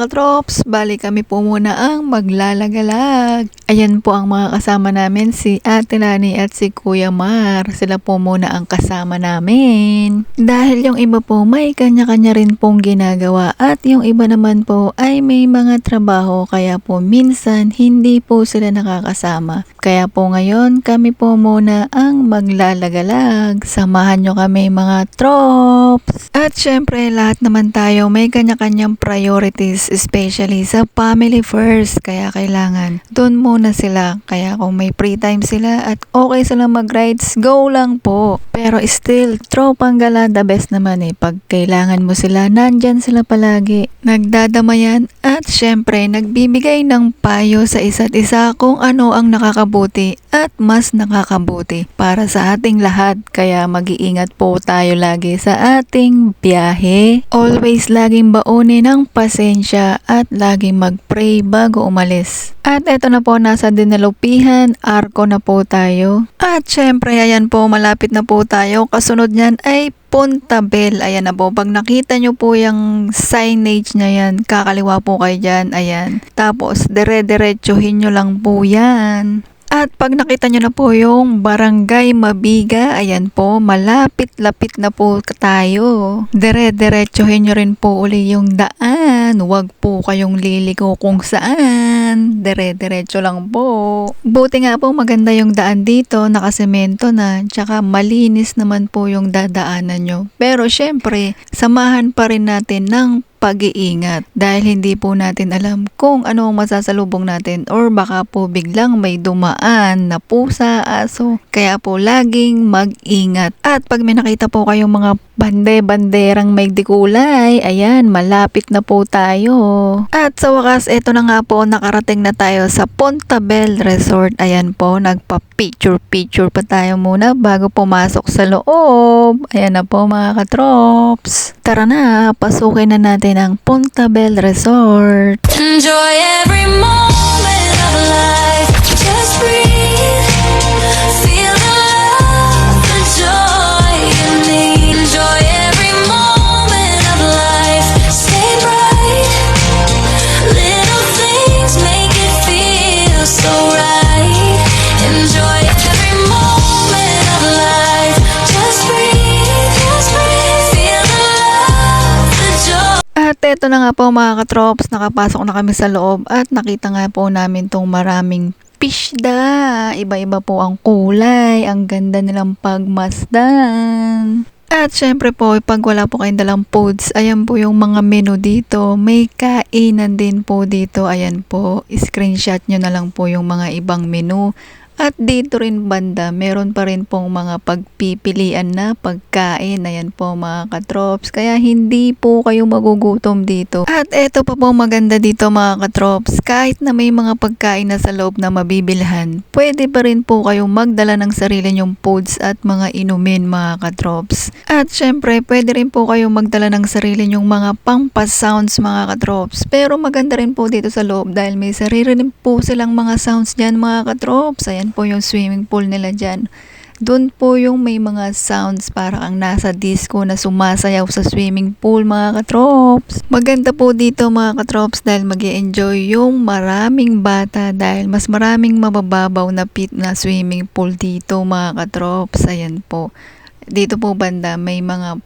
mga katrops, bali kami po muna ang maglalagalag. Ayan po ang mga kasama namin, si Ate Lani at si Kuya Mar. Sila po muna ang kasama namin. Dahil yung iba po may kanya-kanya rin pong ginagawa at yung iba naman po ay may mga trabaho kaya po minsan hindi po sila nakakasama. Kaya po ngayon kami po muna ang maglalagalag. Samahan nyo kami mga trops. At syempre lahat naman tayo may kanya-kanyang priorities, especially sa family first. Kaya kailangan doon muna sila. Kaya kung may free time sila at okay sila mag-rides, go lang po. Pero still, tropang gala the best naman eh. Pag kailangan mo sila, nandyan sila palagi. Nagdadamayan at syempre nagbibigay ng payo sa isa't isa kung ano ang nakakabuti at mas nakakabuti para sa ating lahat. Kaya mag-iingat po tayo lagi sa ating biyahe. Always laging baunin ng pasensya at laging mag-pray bago umalis. At eto na po, nasa Dinalupihan, Arco na po tayo. At syempre ayan po, malapit na po tayo. Kasunod niyan ay Puntabel. Ayan na po, pag nakita nyo po yung signage na yan, kakaliwa po kayo dyan. Ayan. Tapos dire-diretsuhin nyo lang po yan. At pag nakita nyo na po yung Barangay Mabiga, ayan po, malapit-lapit na po tayo. Dire-diretsuhin nyo rin po uli yung daan. Huwag po kayong liligo kung saan. Dire-diretso lang po. Buti nga po maganda yung daan dito, nakasemento na, tsaka malinis naman po yung dadaanan nyo. Pero syempre, samahan pa rin natin ng pag-iingat dahil hindi po natin alam kung ano ang masasalubong natin or baka po biglang may dumaan na pusa, aso. Kaya po laging mag-ingat. At pag may nakita po kayong mga banderang may dikulay, ayan, malapit na po tayo. At sa wakas, eto na nga po, nakarating na tayo sa Puntabel Resort. Ayan po, nagpa-picture pa tayo muna bago pumasok sa loob. Ayan na po mga katrops. Tara na, pasukin na natin ang Puntabel Resort. Enjoy every moment of life. Just breathe. Feel the love, the joy you need. Enjoy every moment of life. Stay bright. Little things make it feel so right. Enjoy every moment of life. Just breathe. Feel the love, the joy. At eto na nga po mga katrops, nakapasok na kami sa loob at nakita nga po namin tong maraming pishda. Iba-iba po ang kulay, ang ganda nilang pagmasdan. At syempre po, pag wala po kayong dalang foods, ayan po yung mga menu dito. May kainan din po dito. Ayan po, screenshot nyo na lang po yung mga ibang menu. At dito rin banda, meron pa rin pong mga pagpipilian na pagkain. Ayan po mga katrops. Kaya hindi po kayo magugutom dito. At eto pa po maganda dito mga katrops. Kahit na may mga pagkain na sa loob na mabibilhan, pwede pa rin po kayong magdala ng sarili nyong foods at mga inumin mga katrops. At syempre, pwede rin po kayong magdala ng sarili nyong mga pampa-sounds mga katrops. Pero maganda rin po dito sa loob dahil may sarili rin po silang mga sounds dyan mga katrops. Ayan po yung swimming pool nila dyan. Doon po yung may mga sounds para kang nasa disco na sumasayaw sa swimming pool mga katrops. Maganda po dito mga katrops dahil mag-i-enjoy yung maraming bata dahil mas maraming mabababaw na pit na swimming pool dito mga katrops. Ayan po. Dito po banda may mga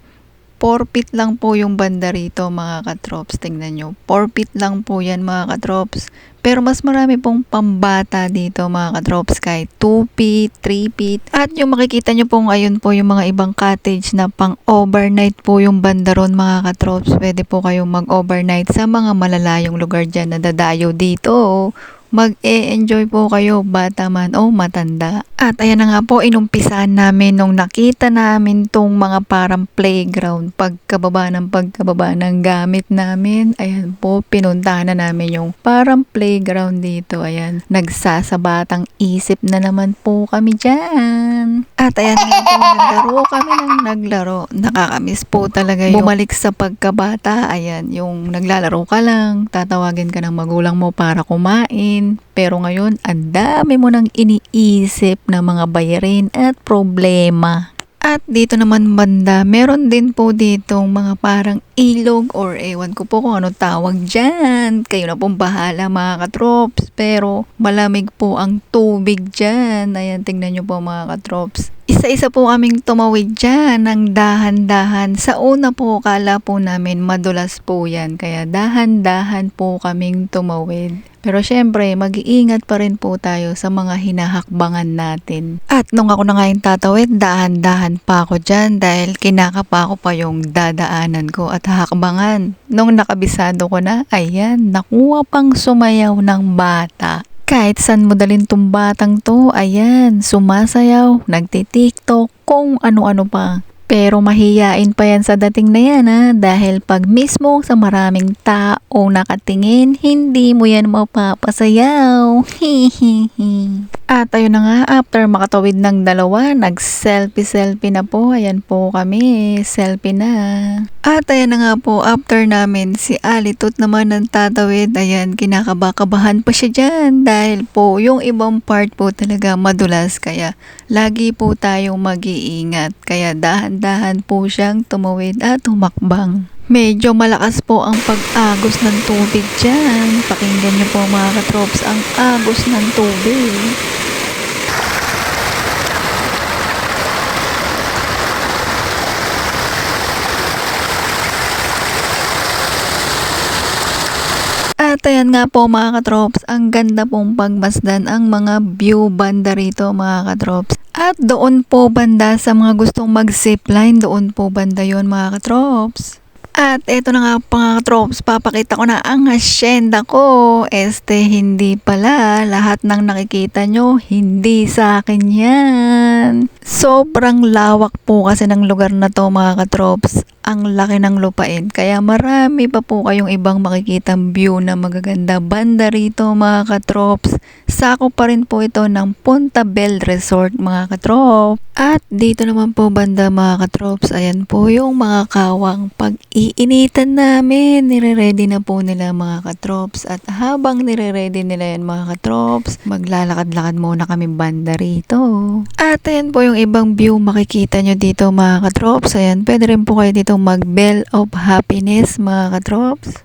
4 feet lang po yung banda rito mga katrops. Tingnan nyo. 4 feet lang po yan mga katrops. Pero mas marami pong pambata dito mga katrops. Kahit 2 feet, 3 feet. At yung makikita nyo po ngayon po yung mga ibang cottage na pang overnight po yung banda ron mga katrops. Pwede po kayong mag-overnight sa mga malalayong lugar dyan na dadayo dito. Mag-e-enjoy po kayo, bata man o matanda. At ayan na nga po, inumpisahan namin nung nakita namin tong mga parang playground. Pagkababa ng gamit namin, ayan po, pinuntahan na namin yung parang playground dito. Ayan, nagsasabatang isip na naman po kami dyan. At ayan nga po, naglaro kami ng naglaro. Nakakamiss po talaga yung bumalik sa pagkabata. Ayan, yung naglalaro ka lang, tatawagin ka ng magulang mo para kumain. Pero ngayon, ang dami mo nang iniisip na mga bayarin at problema. At dito naman banda, meron din po ditong mga parang ilog or ewan ko po kung ano tawag dyan. Kayo na pong bahala mga katrops. Pero malamig po ang tubig dyan. Ayan, tingnan nyo po mga katrops. Isa-isa po kaming tumawid dyan ng dahan-dahan. Sa una po, kala po namin madulas po yan. Kaya dahan-dahan po kaming tumawid. Pero syempre, mag-iingat pa rin po tayo sa mga hinahakbangan natin. At nung ako na nga yung tatawid, dahan-dahan pa ako dyan dahil kinakapa ko pa yung dadaanan ko at hakbangan. Nung nakabisado ko na, ayan, nakuha pang sumayaw ng bata. Kahit saan mo dalhin tong batang to, ayan, sumasayaw, nagtitiktok, kung ano-ano pa. Pero mahiyain pa yan sa dating na yan dahil pag mismo sa maraming tao nakatingin, hindi mo yan mapapasayaw. At ayun na nga, after makatawid ng dalawa, nag-selfie na po. Ayan po kami, selfie na. At ayan na nga po, after namin, si Alitot naman ang tatawid. Ayan, kinakabakabahan pa siya dyan dahil po yung ibang part po talaga madulas. Kaya lagi po tayong mag-iingat. Kaya dahan-dahan po siyang tumawid at humakbang. Medyo malakas po ang pag-agos ng tubig dyan. Pakinggan niyo po mga katrops ang agos ng tubig. At ayan nga po mga katrops, ang ganda pong pagmasdan ang mga view banda rito mga katrops. At doon po banda sa mga gustong mag-zipline, doon po banda yon mga katrops. At eto na nga mga katrops, papakita ko na ang hacienda ko. Hindi pala, lahat ng nakikita nyo, hindi sa akin yan. Sobrang lawak po kasi ng lugar na to mga katrops. Ang laki ng lupain, kaya marami pa po kayong ibang makikitang view na magaganda banda rito mga katrops. Sako pa rin po ito ng Punta Bell Resort mga katrops. At dito naman po banda mga katrops, ayan po yung mga kawang pag-iinitan namin. Nire-ready na po nila mga katrops. At habang nire-ready nila yan mga katrops, maglalakad-lakad muna kami banda rito. At ayan po yung ibang view makikita nyo dito mga katrops. Ayan, pwede rin po kayo dito mag-Bell of Happiness mga katrops.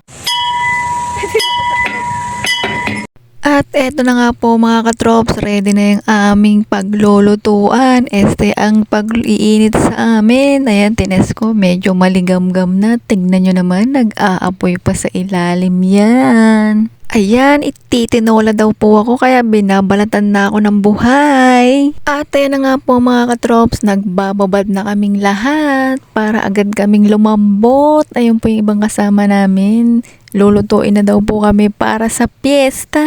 At eto na nga po mga katrops, ready na yung aming paglulutuan. Ang pag-iinit sa amin, ayan, tines ko, medyo maligamgam na. Tingnan nyo naman, nag-aapoy pa sa ilalim yan. Ayan, ititinola daw po ako kaya binabalatan na ako ng buhay. At ayan na nga po mga katrops, nagbababad na kaming lahat para agad kaming lumambot. Ayun po yung ibang kasama namin. Lulutuin na daw po kami para sa piyesta.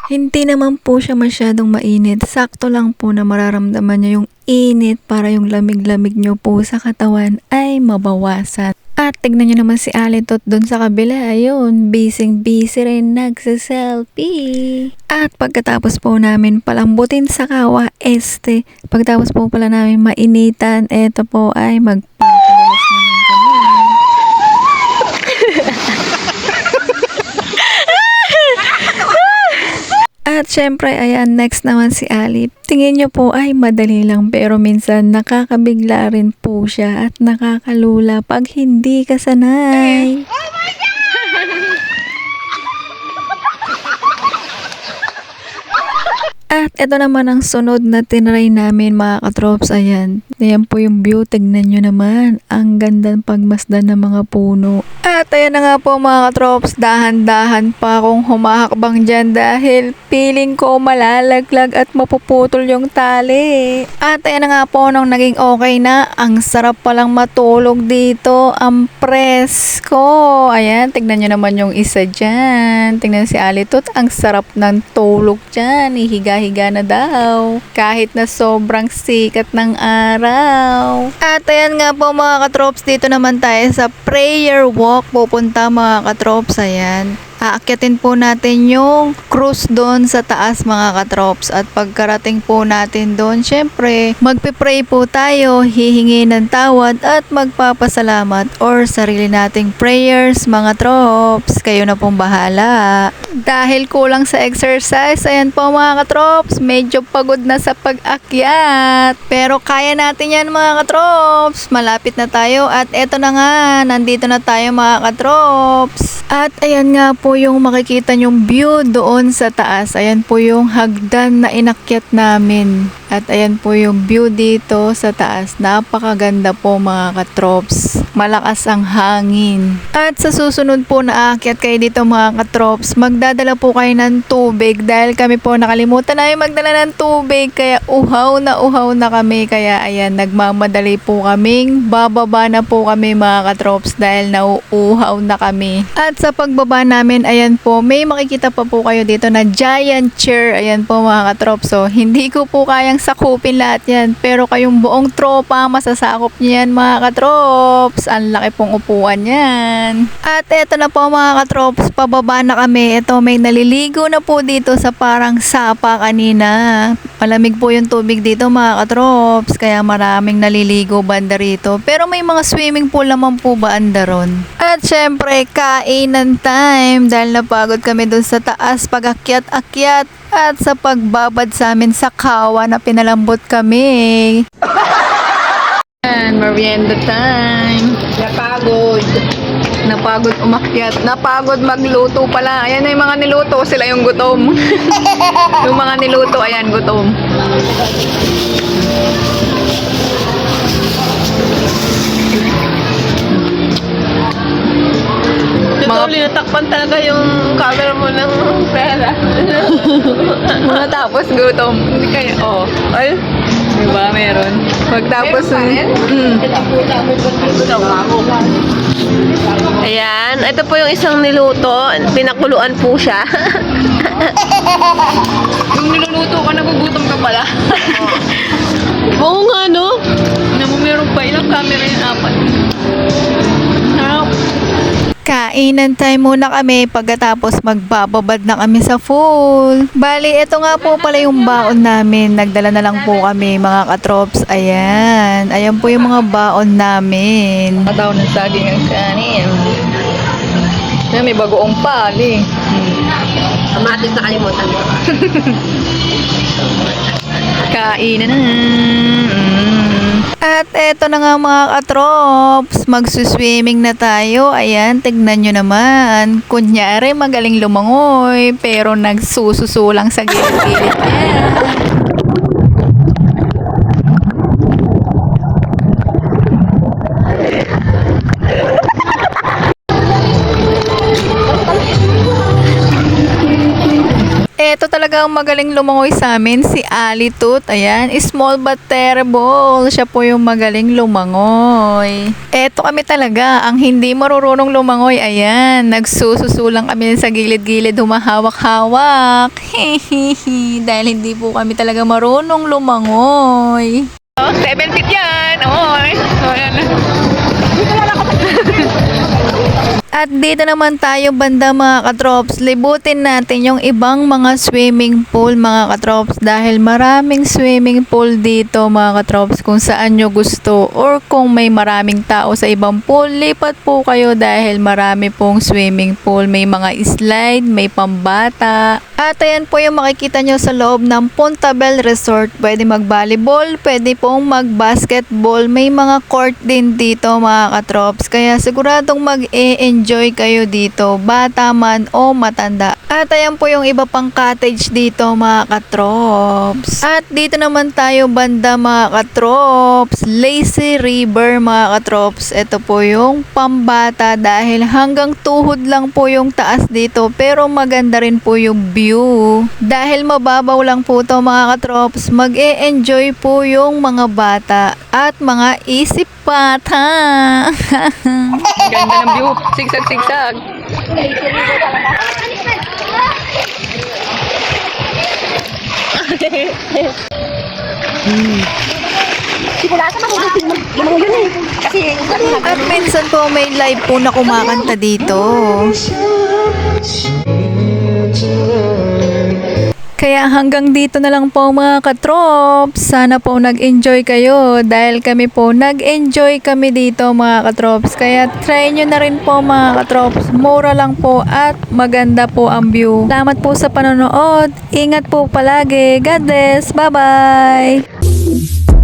Hindi naman po siya masyadong mainit. Sakto lang po na mararamdaman niyo yung init para yung lamig-lamig nyo po sa katawan ay mabawasan. At tignan nyo naman si Alitot dun sa kabila. Ayun, busy rin nagsiselfie. At pagkatapos po namin palambutin sa kawa, pagkatapos po pala namin mainitan, eto po ay magpapadalas naman kami. At syempre, ayan, next naman si Ali. Tingin nyo po ay madali lang pero minsan nakakabigla rin po siya at nakakalula pag hindi ka sanay. At ito naman ang sunod na tinry namin mga katrops. Ayan, ayan po yung view. Tignan nyo naman. Ang ganda ng pagmasdan ng mga puno. At ayan na nga po mga katrops. Dahan-dahan pa akong humahakbang dyan dahil feeling ko malalaglag at mapuputol yung tali. At ayan na nga po nung naging okay na. Ang sarap palang matulog dito. Ang presko. Ayan, tignan nyo naman yung isa dyan. Tignan si Alitot. Ang sarap ng tulog dyan. Higa na daw kahit na sobrang sikat ng araw. At ayan nga po mga katrops, dito naman tayo sa prayer walk pupunta mga katrops. Ayan, Aakyatin po natin yung cruise doon sa taas mga katrops. At pagkarating po natin doon, syempre, magpipray po tayo, hihingi ng tawad at magpapasalamat or sarili nating prayers mga trops. Kayo na pong bahala. Dahil kulang sa exercise, ayan po mga katrops, medyo pagod na sa pag-akyat. Pero kaya natin yan mga katrops. Malapit na tayo at eto na nga, nandito na tayo mga katrops. At ayan nga po yung makikita nyong view doon sa taas. Ayan po yung hagdan na inakyat namin. At ayan po yung view dito sa taas. Napakaganda po mga katrops. Malakas ang hangin. At sa susunod po na aakyat kayo dito mga katrops, magdadala po kayo ng tubig dahil kami po nakalimutan na yung magdala ng tubig. Kaya uhaw na kami. Kaya ayan, nagmamadali po kaming bababa na po kami mga katrops dahil nauuhaw na kami. At sa pagbaba namin, ayan po, may makikita pa po kayo dito na giant chair. Ayan po mga katrops. So, hindi ko po kayang sakupin lahat yan. Pero kayong buong tropa, masasakop niyan mga katrops. Ang laki pong upuan yan. At eto na po mga katrops, pababa na kami. Ito, may naliligo na po dito sa parang sapa kanina. Malamig po yung tubig dito mga katrops. Kaya maraming naliligo banda rito. Pero may mga swimming pool naman po banda ron. At syempre, kainan time. Dahil napagod kami dun sa taas pag-akyat-akyat. At sa pagbabad sa amin sa kawa na pinalambot kami. And merienda time. Napagod umakyat. Napagod magluto pala. Ayan na yung mga niluto. Sila yung gutom. Yung mga niluto, ayan, gutom. Natakpan talaga yung camera mo ng pera. Mga tapos gutom. Hindi kayo, oh. Ay, diba meron? Pagtapos, Ayan, ito po yung isang niluto. Pinakuluan po siya. Yung niluluto ka, nagugutom ka pala. Oo nga, no? Meron pa, ilang camera yung apat. Kainan time muna kami pagkatapos magbababad na kami sa pool. Bali, ito nga po pala yung baon namin. Nagdala na lang po kami mga katrops. Ayan. Ayan po yung mga baon namin. Mataw ng saging ang kanin. Ayan, may bagoong pali. Kamatis na kalimutan mo. Kainan na. At eto na nga mga katrops, magsuswimming na tayo. Ayan, tignan nyo naman. Kunyari, magaling lumangoy, pero nagsususulang sa gilid-gilid niya. Eto talaga ang magaling lumangoy sa amin, si Ali Tut. Ayan, small but terrible. Siya po yung magaling lumangoy. Eto kami talaga, ang hindi marurunong lumangoy. Ayan, nagsususulang kami sa gilid-gilid, humahawak-hawak. Dahil hindi po kami talaga marunong lumangoy. 7 feet yan! Oy! Ayan na. At dito naman tayo banda mga katrops, libutin natin yung ibang mga swimming pool mga katrops dahil maraming swimming pool dito mga katrops kung saan nyo gusto or kung may maraming tao sa ibang pool, lipat po kayo dahil marami pong swimming pool, may mga slide, may pambata. At ayan po yung makikita nyo sa loob ng Punta Bell Resort, pwede mag-volleyball, pwede pong mag-basketball, may mga court din dito mga katrops, kaya siguradong mag-e-enjoy kayo dito, bata man o matanda. At ayan po yung iba pang cottage dito mga katrops. At dito naman tayo banda mga katrops, Lazy River mga katrops. Ito po yung pambata dahil hanggang tuhod lang po yung taas dito, pero maganda rin po yung view. Dahil mababaw lang po to mga katrops, mag-e-enjoy po yung mga bata at mga isip bata. Ganda ng view. Sigsag-sigsag. Simula sa mahugutin mo yun eh. Kasi, At minsan po may live po na kumakanta dito. Kaya hanggang dito na lang po mga katrops. Sana po nag-enjoy kayo dahil kami po nag-enjoy kami dito mga katrops. Kaya try nyo na rin po mga katrops. Mura lang po at maganda po ang view. Salamat po sa panonood. Ingat po palagi. God bless. Bye-bye.